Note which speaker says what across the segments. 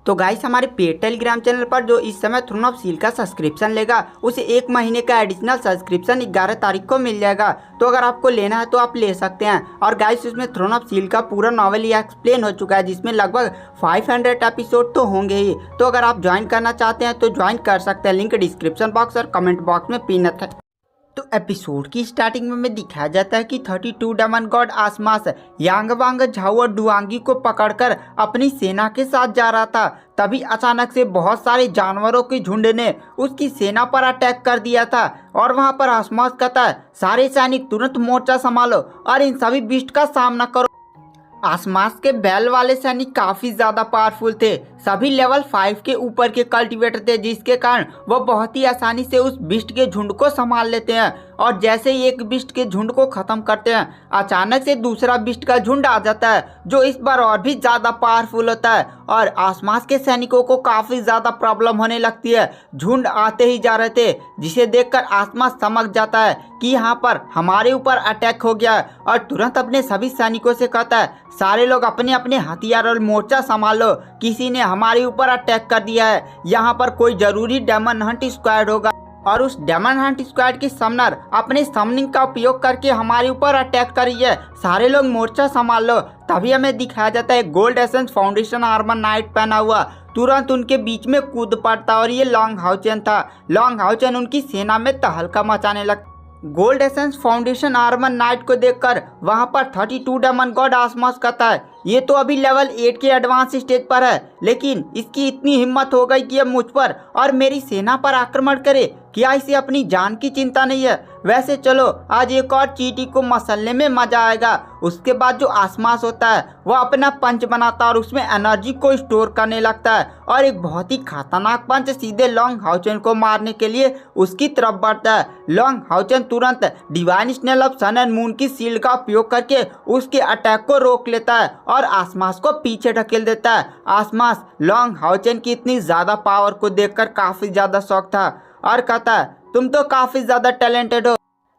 Speaker 1: तो गाइस हमारे paid Telegram channel पर जो इस समय थ्रोन ऑफ सील का सब्सक्रिप्शन लेगा उसे 1 महीने का एडिशनल सब्सक्रिप्शन 11 तारीख को मिल जाएगा। तो अगर आपको लेना है तो आप ले सकते हैं। और गाइस उसमें थ्रोन ऑफ सील का पूरा नॉवेल ही एक्सप्लेन हो चुका है, जिसमें लगभग 500 एपिसोड तो होंगे ही। तो अगर आप ज्वाइन करना चाहते हैं तो ज्वाइन कर सकते हैं, लिंक डिस्क्रिप्शन बॉक्स और कमेंट बॉक्स में पिन है। तो एपिसोड की स्टार्टिंग में दिखाया जाता है कि 32 डेमन गॉड आसमास यांग वांग झाओ और डुआंगी को पकड़कर अपनी सेना के साथ जा रहा था। तभी अचानक से बहुत सारे जानवरों के झुंड ने उसकी सेना पर अटैक कर दिया था। और वहां पर आसमास कहता है, सारे सैनिक तुरंत मोर्चा संभालो और इन सभी बीस्ट का सामना करो। आसमास के बैल वाले सैनिक काफी ज्यादा पावरफुल थे, सभी लेवल 5 के ऊपर के कल्टीवेटर थे, जिसके कारण वो बहुत ही आसानी से उस बिस्ट के झुंड को संभाल लेते हैं। और जैसे ही एक बिस्ट के झुंड को खत्म करते हैं, अचानक से दूसरा बिस्ट का झुंड आ जाता है, जो इस बार और भी ज्यादा पावरफुल होता है। और आसमास के सैनिकों को काफी ज्यादा प्रॉब्लम होने लगती है। झुंड आते ही जा रहे थे, जिसे देखकर आसमास समझ जाता है कि यहाँ पर हमारे ऊपर अटैक हो गया है। और तुरंत अपने सभी सैनिकों से कहता है, सारे लोग अपने अपने हथियार और मोर्चा संभालो, किसी ने हमारे ऊपर अटैक कर दिया है। यहाँ पर कोई जरूरी डेमन हंट स्क्वाड होगा और उस डेमन हंट स्क्वाड की समनर अपने समनिंग का उपयोग करके हमारे ऊपर अटैक कर रही है। सारे लोग मोर्चा संभाल लो। तभी हमें दिखाया जाता है gold essence foundation armour night पहना हुआ तुरंत उनके बीच में कूद पड़ता और ये लॉन्ग हाउचेन था। लॉन्ग हाउचेन उनकी सेना में तहलका मचाने लगता। Gold essence foundation armour night को देखकर वहां पर 32 डेमन गॉड आसमास कहता है, ये तो अभी लेवल 8 के एडवांस स्टेज पर है, लेकिन इसकी इतनी हिम्मत हो गई कि अब मुझ पर और मेरी सेना पर आक्रमण करे। क्या इसे अपनी जान की चिंता नहीं है? वैसे चलो आज एक और चींटी को मसलने में मजा आएगा। उसके बाद जो आसमास होता है वह अपना पंच बनाता है और उसमें एनर्जी को स्टोर करने लगता है और एक बहुत ही खतरनाक पंच सीधे लॉन्ग हाउचेन को मारने के लिए उसकी तरफ बढ़ता है। लॉन्ग हाउचेन तुरंत divine snail of sun and moon की शील्ड का उपयोग करके उसके अटैक को रोक लेता है और आसमास को पीछे ढकेल देता है। आसमास लॉन्ग हाउचेन की इतनी ज्यादा पावर को देखकर काफी ज्यादा शौक था और कहता है, तुम तो काफी ज्यादा टैलेंटेड हो,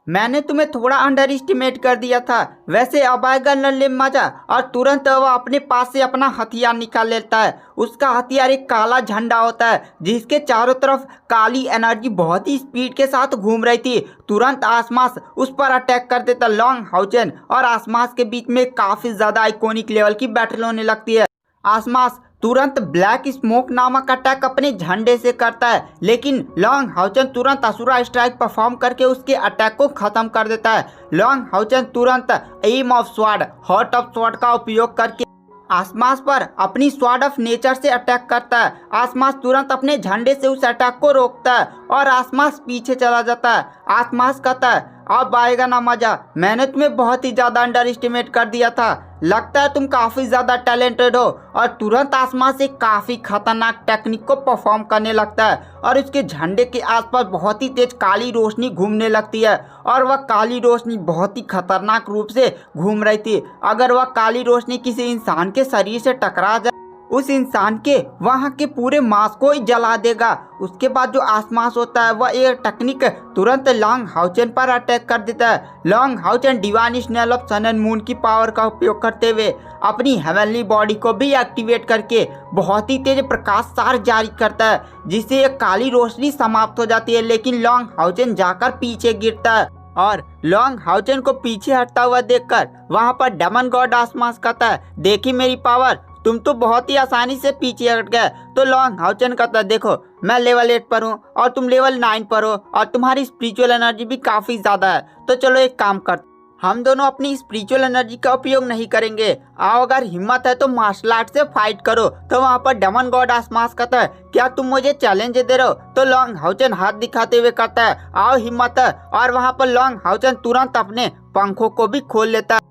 Speaker 1: मैंने तुम्हें थोड़ा अंडर एस्टिमेट कर दिया था। वैसे अब आएगा लल्ले मजा। और तुरंत वह अपने पास से अपना हथियार निकाल लेता है। उसका हथियार एक काला झंडा होता है, जिसके चारों तरफ काली एनर्जी बहुत ही स्पीड के साथ घूम रही थी। तुरंत आसमास उस पर अटैक कर देता। लॉन्ग हाउचेन और आसमास के बीच में काफी ज्यादा आइकॉनिक लेवल की बैटल होने लगती है। आसमास तुरंत ब्लैक स्मोक नामक अटैक अपने झंडे से करता है, लेकिन लॉन्ग हाउचेन तुरंत असुरा स्ट्राइक परफॉर्म करके उसके अटैक को खत्म कर देता है। लॉन्ग हाउचेन तुरंत aim of sword hot of sword का उपयोग करके आसमास पर अपनी स्वॉर्ड ऑफ नेचर से अटैक करता है। आसमास तुरंत अपने झंडे से उस अटैक को रोकता है और आसमास पीछे चला जाता है। आसमास कहता है, अब आएगा ना मजा, मैंने तुम्हें बहुत ही ज्यादा अंडर एस्टिमेट कर दिया था, लगता है तुम काफी ज्यादा टैलेंटेड हो। और तुरंत आसमान से काफी खतरनाक टेक्निक को परफॉर्म करने लगता है और उसके झंडे के आसपास बहुत ही तेज काली रोशनी घूमने लगती है और वह काली रोशनी बहुत ही खतरनाक रूप से घूम रही थी। अगर वह काली रोशनी किसी इंसान के शरीर से टकरा जाए, उस इंसान के वहां के पूरे मांस को ही जला देगा। उसके बाद जो आसमास होता है वह एक टेक्निक तुरंत लॉन्ग हाउचेन पर अटैक कर देता है। Long Haochen divine snail of sun and moon की पावर का उपयोग करते हुए अपनी हेवनली बॉडी को भी एक्टिवेट करके बहुत ही तेज प्रकाश सार जारी करता है, जिससे एक काली रोशनी समाप्त हो जाती है। लेकिन लॉन्ग हाउचेन जाकर पीछे गिरता है और लॉन्ग हाउचेन को पीछे हटता हुआ देखकर वहां पर डेमन गॉड आसमास कहता है, देखी मेरी पावर, तुम तो बहुत ही आसानी से पीछे हट गए। तो लॉन्ग हाउचेन कहता है, देखो मैं लेवल 8 पर हूँ और तुम लेवल 9 पर हो और तुम्हारी स्पिरिचुअल एनर्जी भी काफी ज्यादा है। तो चलो एक काम कर, हम दोनों अपनी स्पिरिचुअल एनर्जी का उपयोग नहीं करेंगे। आओ अगर हिम्मत है तो मार्शल आर्ट से फाइट करो। तो वहाँ पर डेमन गॉड आसमास कहता है, क्या तुम मुझे चैलेंज दे रहे हो? तो लॉन्ग हाउचेन हाथ दिखाते हुए कहता है, आओ हिम्मत है। और वहाँ पर लॉन्ग हाउचेन तुरंत अपने पंखों को भी खोल लेता है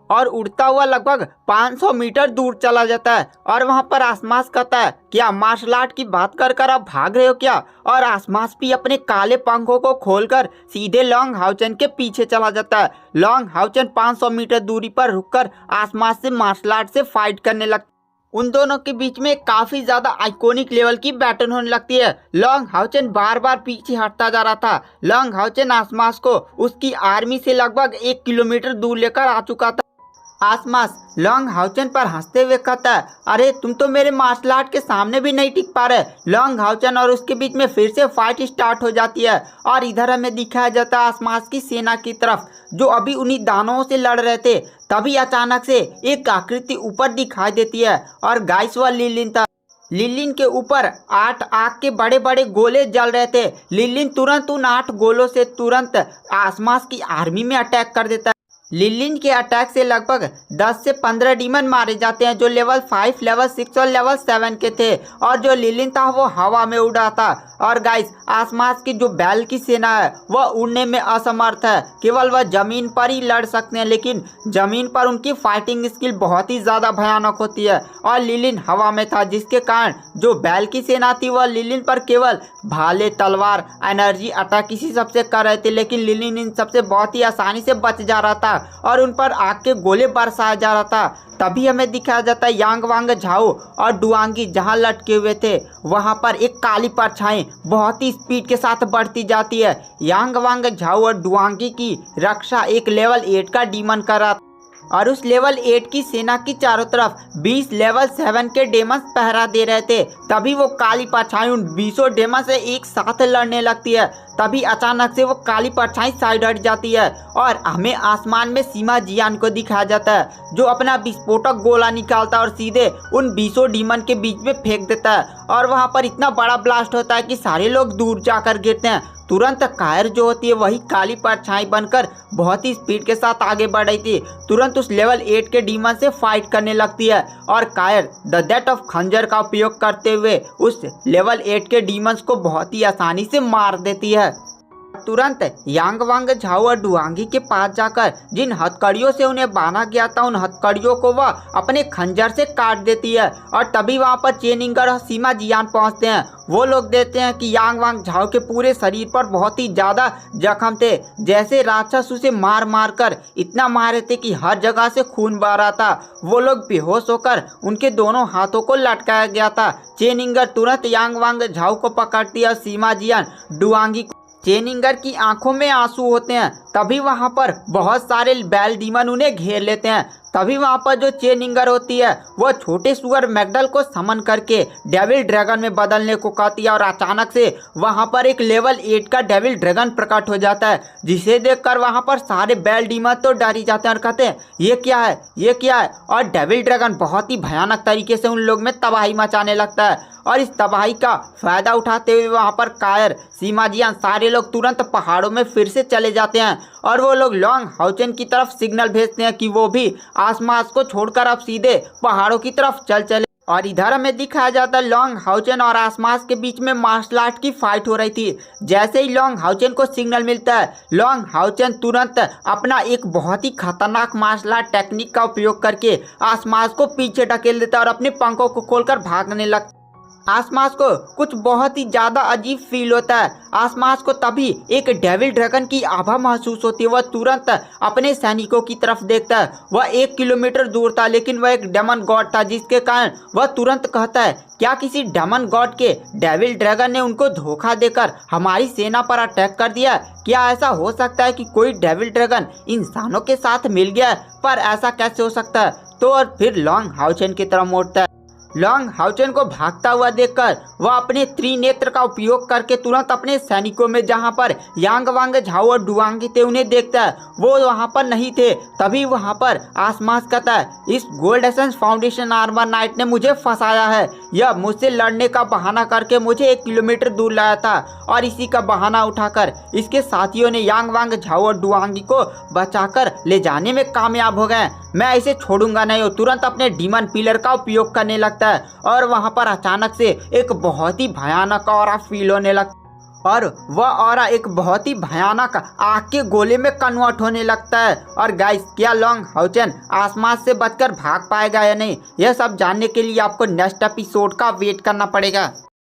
Speaker 1: और उड़ता हुआ लगभग 500 मीटर दूर चला जाता है। और वहां पर आसमास कहता है, क्या मार्शल आर्ट की बात कर आप भाग रहे हो क्या? और आसमास भी अपने काले पंखों को खोलकर सीधे लॉन्ग हाउचेन के पीछे चला जाता है। लॉन्ग हाउचेन 500 मीटर दूरी पर रुककर आसमास से मार्शल आर्ट से फाइट करने लगता है। उन दोनों के बीच में काफी ज्यादा आइकॉनिक लेवल की बैटल होने लगती है। लॉन्ग हाउचेन बार बार पीछे हटता जा रहा था। लॉन्ग हाउचेन आसमास को उसकी आर्मी से लगभग 1 किलोमीटर दूर लेकर आ चुका था। आसमास लॉन्ग हाउचन पर हंसते हुए कहता है, अरे तुम तो मेरे मार्शल आर्ट के सामने भी नहीं टिक पा रहे। लॉन्ग हाउचन और उसके बीच में फिर से फाइट स्टार्ट हो जाती है और इधर हमें दिखाया जाता है आसमास की सेना की तरफ जो अभी उन्हीं दानवों से लड़ रहे थे। तभी अचानक से एक आकृति ऊपर दिखाई देती है और गाइस व लिलिन था। लिलिन के ऊपर 8 आग के बड़े बड़े गोले जल रहे थे। लिलिन तुरंत उन 8 गोलों से तुरंत आसमास की आर्मी में अटैक कर देता है। लिलिन के अटैक से लगभग 10 से 15 डीमन मारे जाते हैं जो लेवल 5, लेवल 6 और लेवल 7 के थे और जो लिलिन था वो हवा में उड़ा था। और गाइस आसमास की जो बैल की सेना है वह उड़ने में असमर्थ है, केवल वह जमीन पर ही लड़ सकते हैं, लेकिन जमीन पर उनकी फाइटिंग स्किल बहुत ही ज़्यादा भयानक होती है। और लिलिन हवा में था जिसके कारण जो बैल की सेना थी वह लिलिन पर केवल भाले, तलवार, एनर्जी अटैक इसी सबसे कर रहे थे, लेकिन लिलिन इन सबसे बहुत ही आसानी से बच जा रहा था और उन पर आग के गोले बरसाया जा रहा था। तभी हमें दिखाया जाता है यांग वांग झाओ और डुआंगी जहां लटके हुए थे वहां पर एक काली परछाई बहुत ही स्पीड के साथ बढ़ती जाती है। यांग वांग झाओ और डुआंगी की रक्षा एक लेवल 8 का डीमन कर रहा था और उस लेवल 8 की सेना की चारों तरफ 20 लेवल 7 के डेमंस पहरा दे रहे थे। तभी वो काली परछाई उन 20 डेमन से एक साथ लड़ने लगती है। तभी अचानक से वो काली परछाई साइड हट जाती है और हमें आसमान में सीमा जियान को दिखाया जाता है जो अपना विस्फोटक गोला निकालता है और सीधे उन 20 डीमन के बीच में फेंक देता है और वहाँ पर इतना बड़ा ब्लास्ट होता है कि सारे लोग दूर जाकर गिरते हैं। तुरंत कायर जो होती है वही काली परछाई बनकर बहुत ही स्पीड के साथ आगे बढ़ रही थी, तुरंत उस लेवल 8 के डीमन से फाइट करने लगती है और कायर द डेथ ऑफ खंजर का उपयोग करते हुए उस लेवल 8 के डीमंस को बहुत ही आसानी से मार देती है। तुरंत यांग वांग झाओ और डुआंगी के पास जाकर जिन हथकड़ियों से उन्हें बांधा गया था उन हथकड़ियों को वह अपने खंजर से काट देती है और तभी वहां पर चेनिंगर और सीमा जियान पहुंचते हैं। वो लोग देखते हैं कि यांग वांग झाओ के पूरे शरीर पर बहुत ही ज्यादा जख्म थे, जैसे राक्षस उसे मार मार कर इतना मारे थे कि हर जगह से खून बह रहा था। वो लोग बेहोश होकर उनके दोनों हाथों को लटकाया गया था। चेनिंगर तुरंत यांग वांग झाओ को पकड़ती है और सीमा जियान डुआंगी। चेनिंगर की आंखों में आंसू होते हैं। तभी वहां पर बहुत सारे बैल डीमन उन्हें घेर लेते हैं। तभी वहां पर जो चेनिंगर होती है वो छोटे सुअर मैगडल को समन करके डेविल ड्रैगन में बदलने को कहती है और अचानक से वहां पर एक लेवल 8 का डेविल ड्रैगन प्रकट हो जाता है, जिसे देखकर वहां पर सारे बैल डीमन तो डर ही जाते हैं और कहते हैं ये क्या है, ये क्या है। और डेविल ड्रैगन बहुत ही भयानक तरीके से उन लोग में तबाही मचाने लगता है और इस तबाही का फायदा उठाते हुए वहां पर कायर, सीमा जियान सारे लोग तुरंत पहाड़ों में फिर से चले जाते हैं और वो लोग लॉन्ग हाउचन की तरफ सिग्नल भेजते हैं कि वो भी आसमास को छोड़कर अब सीधे पहाड़ों की तरफ चले। और इधर हमें दिखाया जाता है लॉन्ग हाउचन और आसमास के बीच में मार्शल आर्ट की फाइट हो रही थी। जैसे ही लॉन्ग हाउचन को सिग्नल मिलता है लॉन्ग हाउचन तुरंत अपना एक बहुत ही खतरनाक मार्शल आर्ट टेक्निक का उपयोग करके आसमास को पीछे ढकेल देता है और अपने पंखों को खोलकर भागने लगता है। आसमास को कुछ बहुत ही ज़्यादा अजीब फील होता है। आसमास को तभी एक डेविल ड्रैगन की आभा महसूस होती है। वह तुरंत अपने सैनिकों की तरफ देखता है। वह 1 किलोमीटर दूर था लेकिन वह एक डेमन गॉड था, जिसके कारण वह तुरंत कहता है क्या किसी डेमन गॉड के डेविल ड्रैगन ने उनको धोखा देकर हमारी सेना पर अटैक कर दिया? क्या ऐसा हो सकता है कि कोई डेविल ड्रैगन इंसानों के साथ मिल गया है? पर ऐसा कैसे हो सकता है? तो और फिर लॉन्ग हाउचन की तरफ मोड़ता है। लॉन्ग हाउचन को भागता हुआ देखकर वह अपने त्रिनेत्र का उपयोग करके तुरंत अपने सैनिकों में जहां पर यांग वांग झाओ और डुआंगी थे उन्हें देखता है। वो वहां पर नहीं थे। तभी वहां पर आसमास कहता है इस gold essence foundation armour night ने मुझे फंसाया है। यह मुझसे लड़ने का बहाना करके मुझे 1 किलोमीटर दूर लाया था और इसी का बहाना उठाकर इसके साथियों ने यांग वांग झाओ और डुआंगी को बचाकर ले जाने में कामयाब हो गए। मैं इसे छोड़ूंगा नहीं। तुरंत अपने डीमन पिलर का उपयोग करने लगता है और वहां पर अचानक से एक बहुत ही भयानक ऑरा फील होने लगता और वह ऑरा एक बहुत ही भयानक आग के गोले में कन्वर्ट होने लगता है। और गाइस क्या लॉन्ग हाउचन आसमान से बचकर भाग पाएगा या नहीं, यह सब जानने के लिए आपको नेक्स्ट एपिसोड का वेट करना पड़ेगा।